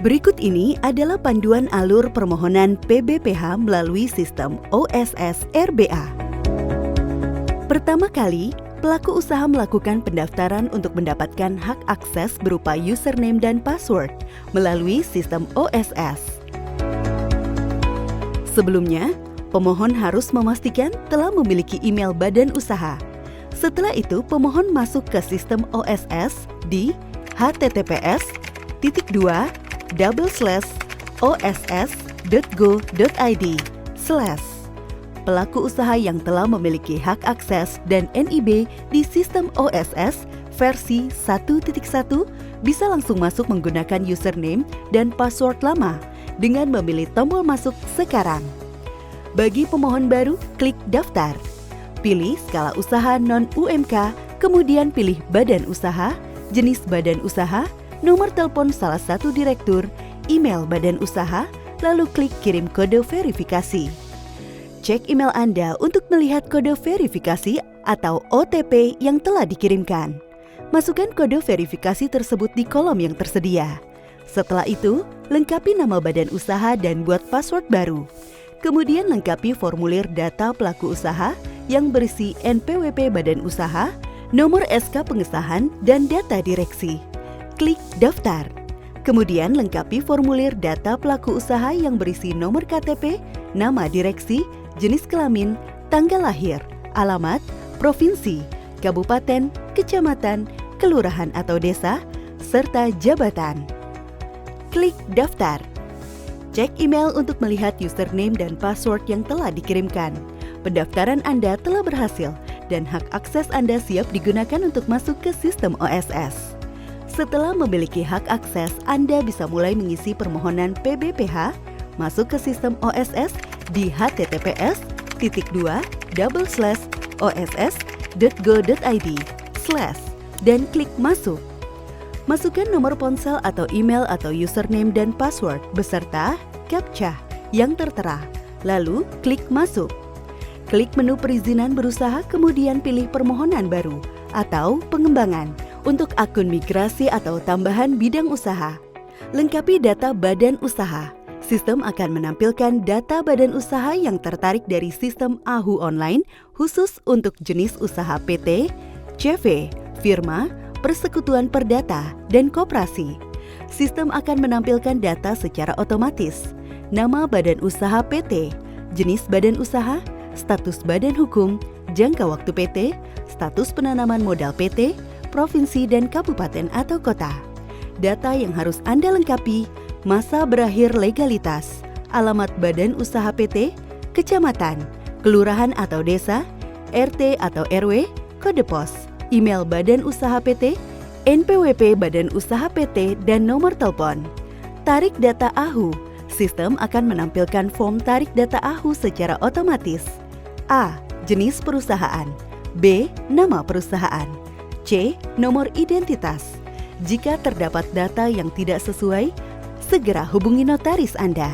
Berikut ini adalah panduan alur permohonan PBPH melalui sistem OSS RBA. Pertama kali, pelaku usaha melakukan pendaftaran untuk mendapatkan hak akses berupa username dan password melalui sistem OSS. Sebelumnya, pemohon harus memastikan telah memiliki email badan usaha. Setelah itu, pemohon masuk ke sistem OSS di https://oss.go.id/ Pelaku usaha yang telah memiliki hak akses dan NIB di sistem OSS versi 1.1 bisa langsung masuk menggunakan username dan password lama dengan memilih tombol masuk sekarang. Bagi pemohon baru, klik daftar. Pilih skala usaha non-UMK, kemudian pilih badan usaha, jenis badan usaha, nomor telepon salah satu direktur, email badan usaha, lalu klik kirim kode verifikasi. Cek email Anda untuk melihat kode verifikasi atau OTP yang telah dikirimkan. Masukkan kode verifikasi tersebut di kolom yang tersedia. Setelah itu, lengkapi nama badan usaha dan buat password baru. Kemudian lengkapi formulir data pelaku usaha yang berisi NPWP badan usaha, nomor SK pengesahan, dan data direksi. Klik daftar. Kemudian lengkapi formulir data pelaku usaha yang berisi nomor KTP, nama direksi, jenis kelamin, tanggal lahir, alamat, provinsi, kabupaten, kecamatan, kelurahan atau desa, serta jabatan. Klik daftar. Cek email untuk melihat username dan password yang telah dikirimkan. Pendaftaran Anda telah berhasil dan hak akses Anda siap digunakan untuk masuk ke sistem OSS. Setelah memiliki hak akses, Anda bisa mulai mengisi permohonan PBPH, masuk ke sistem OSS di https://oss.go.id/ dan klik masuk. Masukkan nomor ponsel atau email atau username dan password beserta CAPTCHA yang tertera, lalu klik masuk. Klik menu perizinan berusaha, kemudian pilih permohonan baru atau pengembangan untuk akun migrasi atau tambahan bidang usaha. Lengkapi data badan usaha. Sistem akan menampilkan data badan usaha yang tertarik dari sistem AHU online khusus untuk jenis usaha PT, CV, firma, persekutuan perdata, dan koperasi. Sistem akan menampilkan data secara otomatis. Nama badan usaha PT, jenis badan usaha, status badan hukum, jangka waktu PT, status penanaman modal PT, provinsi dan kabupaten atau kota. Data yang harus Anda lengkapi, masa berakhir legalitas, alamat badan usaha PT, kecamatan, kelurahan atau desa, RT atau RW, kode pos, email badan usaha PT, NPWP badan usaha PT, dan nomor telepon. Tarik data AHU. Sistem akan menampilkan form tarik data AHU secara otomatis. A. Jenis perusahaan. B. Nama perusahaan. C. Nomor identitas. Jika terdapat data yang tidak sesuai, segera hubungi notaris Anda.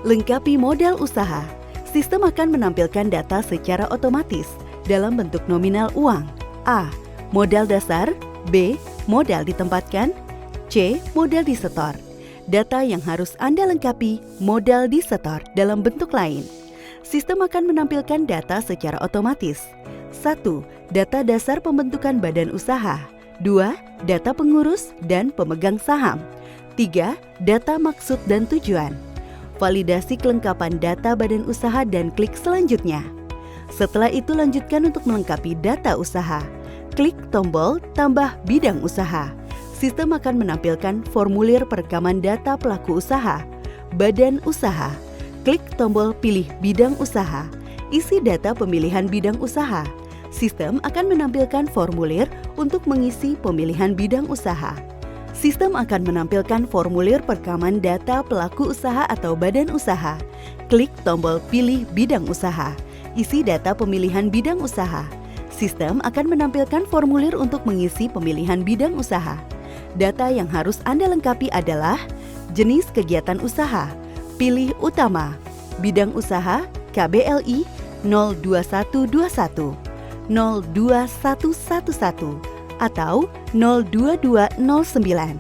Lengkapi modal usaha. Sistem akan menampilkan data secara otomatis dalam bentuk nominal uang. A. Modal dasar. B. Modal ditempatkan. C. Modal disetor. Data yang harus Anda lengkapi, modal disetor dalam bentuk lain. Sistem akan menampilkan data secara otomatis. 1. Data dasar pembentukan badan usaha. 2. Data pengurus dan pemegang saham. 3. Data maksud dan tujuan. Validasi kelengkapan data badan usaha dan klik selanjutnya. Setelah itu lanjutkan untuk melengkapi data usaha. Klik tombol tambah bidang usaha. Sistem akan menampilkan formulir perekaman data pelaku usaha. Badan usaha. Klik tombol pilih bidang usaha. Isi data pemilihan bidang usaha. Sistem akan menampilkan formulir untuk mengisi pemilihan bidang usaha. Sistem akan menampilkan formulir perekaman data pelaku usaha atau badan usaha. Klik tombol pilih bidang usaha. Isi data pemilihan bidang usaha. Sistem akan menampilkan formulir untuk mengisi pemilihan bidang usaha. Data yang harus Anda lengkapi adalah jenis kegiatan usaha, pilih utama, bidang usaha KBLI 02121, 02111, atau 02209.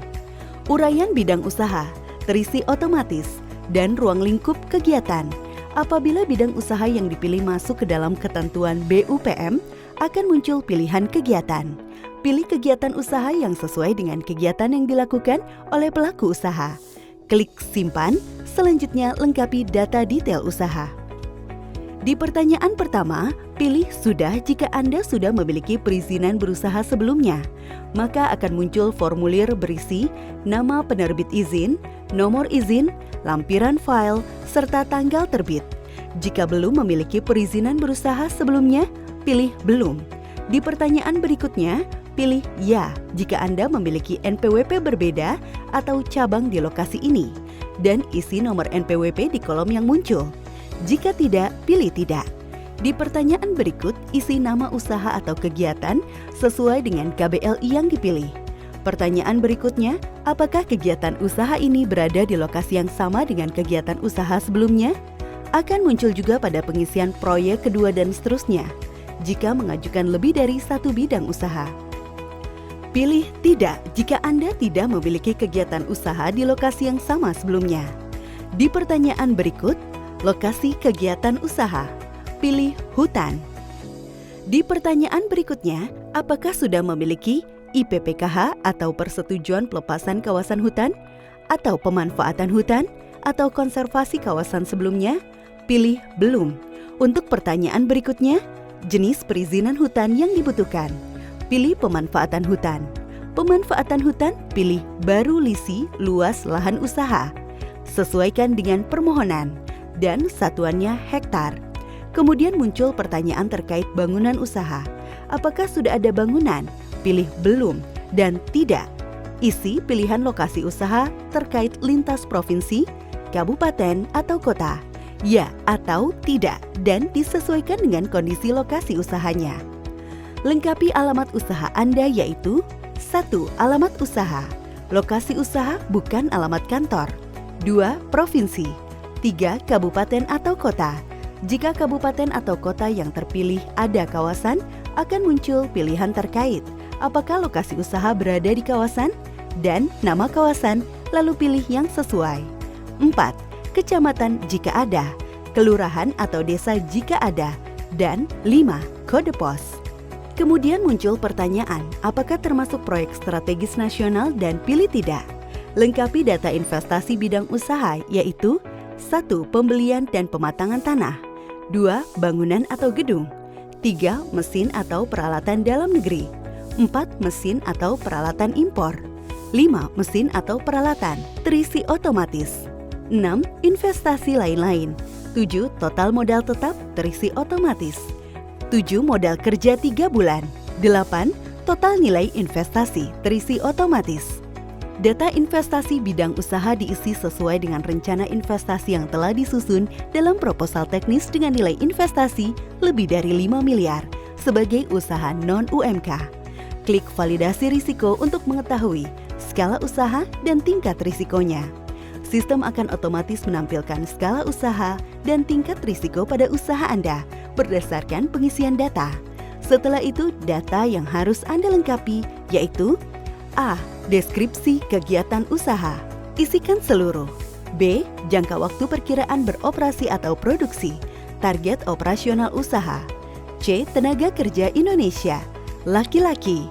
Uraian bidang usaha terisi otomatis, dan ruang lingkup kegiatan. Apabila bidang usaha yang dipilih masuk ke dalam ketentuan BUPM, akan muncul pilihan kegiatan. Pilih kegiatan usaha yang sesuai dengan kegiatan yang dilakukan oleh pelaku usaha. Klik simpan, selanjutnya lengkapi data detail usaha. Di pertanyaan pertama, pilih sudah jika Anda sudah memiliki perizinan berusaha sebelumnya. Maka akan muncul formulir berisi nama penerbit izin, nomor izin, lampiran file, serta tanggal terbit. Jika belum memiliki perizinan berusaha sebelumnya, pilih belum. Di pertanyaan berikutnya, pilih ya jika Anda memiliki NPWP berbeda atau cabang di lokasi ini, dan isi nomor NPWP di kolom yang muncul. Jika tidak, pilih tidak. Di pertanyaan berikut, isi nama usaha atau kegiatan sesuai dengan KBLI yang dipilih. Pertanyaan berikutnya, apakah kegiatan usaha ini berada di lokasi yang sama dengan kegiatan usaha sebelumnya? Akan muncul juga pada pengisian proyek kedua dan seterusnya, jika mengajukan lebih dari satu bidang usaha. Pilih tidak jika Anda tidak memiliki kegiatan usaha di lokasi yang sama sebelumnya. Di pertanyaan berikut, lokasi kegiatan usaha, pilih hutan. Di pertanyaan berikutnya, apakah sudah memiliki IPPKH atau persetujuan pelepasan kawasan hutan, atau pemanfaatan hutan, atau konservasi kawasan sebelumnya? Pilih belum. Untuk pertanyaan berikutnya, jenis perizinan hutan yang dibutuhkan, pilih pemanfaatan hutan. Pemanfaatan hutan, pilih baru lisi luas lahan usaha. Sesuaikan dengan permohonan dan satuannya hektar. Kemudian muncul pertanyaan terkait bangunan usaha. Apakah sudah ada bangunan? Pilih belum dan tidak. Isi pilihan lokasi usaha terkait lintas provinsi, kabupaten, atau kota. Ya atau tidak dan disesuaikan dengan kondisi lokasi usahanya. Lengkapi alamat usaha Anda yaitu 1. Alamat usaha. Lokasi usaha bukan alamat kantor. 2. Provinsi. 3. Kabupaten atau kota. Jika kabupaten atau kota yang terpilih ada kawasan, akan muncul pilihan terkait. Apakah lokasi usaha berada di kawasan? Dan nama kawasan, lalu pilih yang sesuai. 4. Kecamatan jika ada, kelurahan atau desa jika ada, dan 5. Kode pos. Kemudian muncul pertanyaan, apakah termasuk proyek strategis nasional dan pilih tidak. Lengkapi data investasi bidang usaha yaitu 1. Pembelian dan pematangan tanah. 2. Bangunan atau gedung. 3. Mesin atau peralatan dalam negeri. 4. Mesin atau peralatan impor. 5. Mesin atau peralatan terisi otomatis. 6. Investasi lain-lain. 7. Total modal tetap terisi otomatis. 7. Modal kerja 3 bulan. 8. Total nilai investasi terisi otomatis. Data investasi bidang usaha diisi sesuai dengan rencana investasi yang telah disusun dalam proposal teknis dengan nilai investasi lebih dari 5 miliar sebagai usaha non-UMK. Klik validasi risiko untuk mengetahui skala usaha dan tingkat risikonya. Sistem akan otomatis menampilkan skala usaha dan tingkat risiko pada usaha Anda berdasarkan pengisian data. Setelah itu, data yang harus Anda lengkapi yaitu A. Deskripsi kegiatan usaha. Isikan seluruh. B. Jangka waktu perkiraan beroperasi atau produksi. Target operasional usaha. C. Tenaga kerja Indonesia. Laki-laki.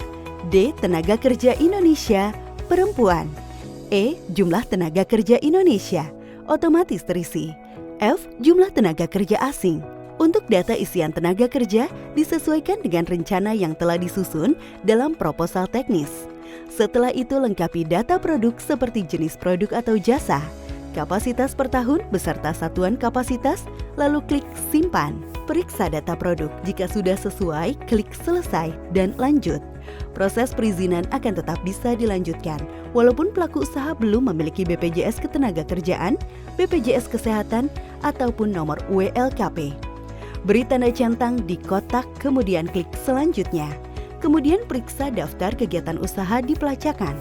D. Tenaga kerja Indonesia. Perempuan. E. Jumlah tenaga kerja Indonesia. Otomatis terisi. F. Jumlah tenaga kerja asing. Untuk data isian tenaga kerja disesuaikan dengan rencana yang telah disusun dalam proposal teknis. Setelah itu lengkapi data produk seperti jenis produk atau jasa, kapasitas per tahun beserta satuan kapasitas, lalu klik simpan. Periksa data produk, jika sudah sesuai, klik selesai dan lanjut. Proses perizinan akan tetap bisa dilanjutkan, walaupun pelaku usaha belum memiliki BPJS Ketenagakerjaan, BPJS Kesehatan, ataupun nomor WLKP. Beri tanda centang di kotak, kemudian klik selanjutnya. Kemudian periksa daftar kegiatan usaha di pelacakan.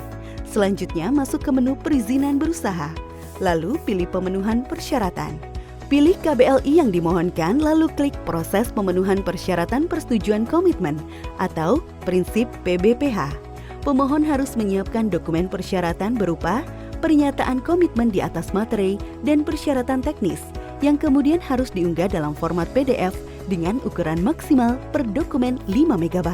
Selanjutnya masuk ke menu perizinan berusaha. Lalu pilih pemenuhan persyaratan. Pilih KBLI yang dimohonkan, lalu klik proses pemenuhan persyaratan persetujuan komitmen atau prinsip PBPH. Pemohon harus menyiapkan dokumen persyaratan berupa pernyataan komitmen di atas materai, dan persyaratan teknis yang kemudian harus diunggah dalam format PDF dengan ukuran maksimal per dokumen 5 MB.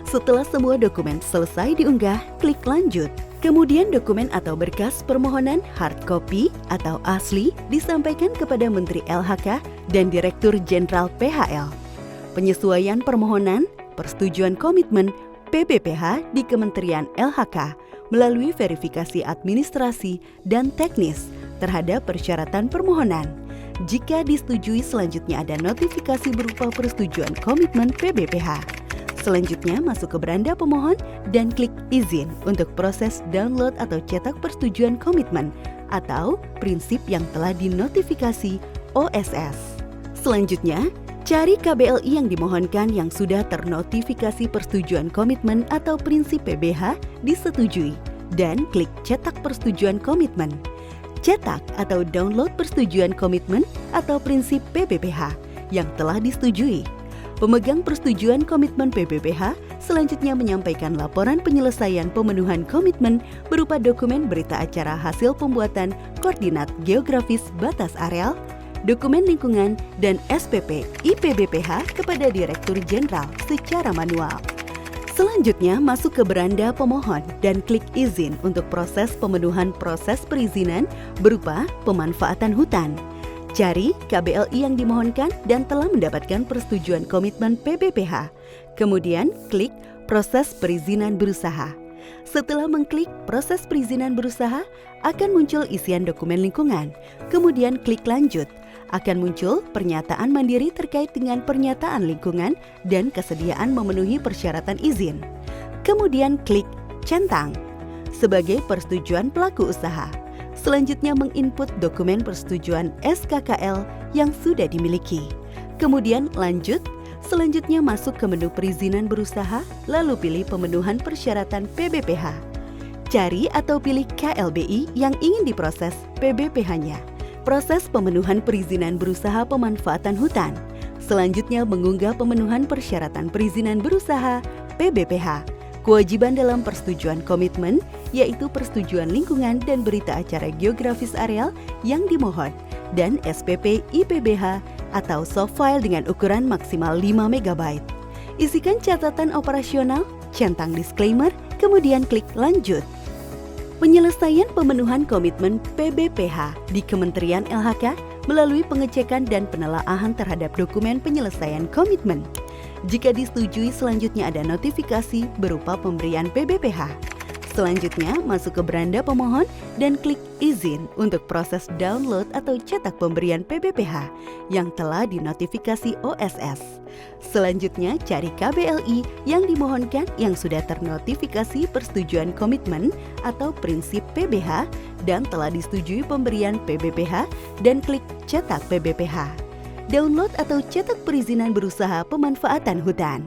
Setelah semua dokumen selesai diunggah, klik lanjut. Kemudian dokumen atau berkas permohonan hard copy atau asli disampaikan kepada Menteri LHK dan Direktur Jenderal PHL. Penyesuaian permohonan, persetujuan komitmen PBPH di Kementerian LHK melalui verifikasi administrasi dan teknis terhadap persyaratan permohonan. Jika disetujui, selanjutnya ada notifikasi berupa persetujuan komitmen PBPH. Selanjutnya masuk ke beranda pemohon dan klik izin untuk proses download atau cetak persetujuan komitmen atau prinsip yang telah dinotifikasi OSS. Selanjutnya, cari KBLI yang dimohonkan yang sudah ternotifikasi persetujuan komitmen atau prinsip PBH disetujui dan klik cetak persetujuan komitmen. Cetak atau download persetujuan komitmen atau prinsip PBPH yang telah disetujui. Pemegang persetujuan komitmen PBPH selanjutnya menyampaikan laporan penyelesaian pemenuhan komitmen berupa dokumen berita acara hasil pembuatan koordinat geografis batas areal, dokumen lingkungan, dan SPP IPBPH kepada Direktur Jenderal secara manual. Selanjutnya masuk ke beranda pemohon dan klik izin untuk proses pemenuhan proses perizinan berupa pemanfaatan hutan. Cari KBLI yang dimohonkan dan telah mendapatkan persetujuan komitmen PBPH. Kemudian klik proses perizinan berusaha. Setelah mengklik proses perizinan berusaha, akan muncul isian dokumen lingkungan. Kemudian klik lanjut. Akan muncul pernyataan mandiri terkait dengan pernyataan lingkungan dan kesediaan memenuhi persyaratan izin. Kemudian klik centang sebagai persetujuan pelaku usaha. Selanjutnya menginput dokumen persetujuan SKKL yang sudah dimiliki. Kemudian lanjut, selanjutnya masuk ke menu perizinan berusaha, lalu pilih pemenuhan persyaratan PBPH. Cari atau pilih KLBI yang ingin diproses PBPH-nya. Proses pemenuhan perizinan berusaha pemanfaatan hutan. Selanjutnya mengunggah pemenuhan persyaratan perizinan berusaha PBPH. Kewajiban dalam persetujuan komitmen, yaitu persetujuan lingkungan dan berita acara geografis areal yang dimohon, dan SPP IPBH atau soft file dengan ukuran maksimal 5 MB. Isikan catatan operasional, centang disclaimer, kemudian klik lanjut. Penyelesaian pemenuhan komitmen PBPH di Kementerian LHK melalui pengecekan dan penelaahan terhadap dokumen penyelesaian komitmen. Jika disetujui, selanjutnya ada notifikasi berupa pemberian PBPH. Selanjutnya, masuk ke beranda pemohon dan klik izin untuk proses download atau cetak pemberian PBPH yang telah dinotifikasi OSS. Selanjutnya, cari KBLI yang dimohonkan yang sudah ternotifikasi persetujuan komitmen atau prinsip PBH dan telah disetujui pemberian PBPH dan klik cetak PBPH. Download atau cetak perizinan berusaha pemanfaatan hutan.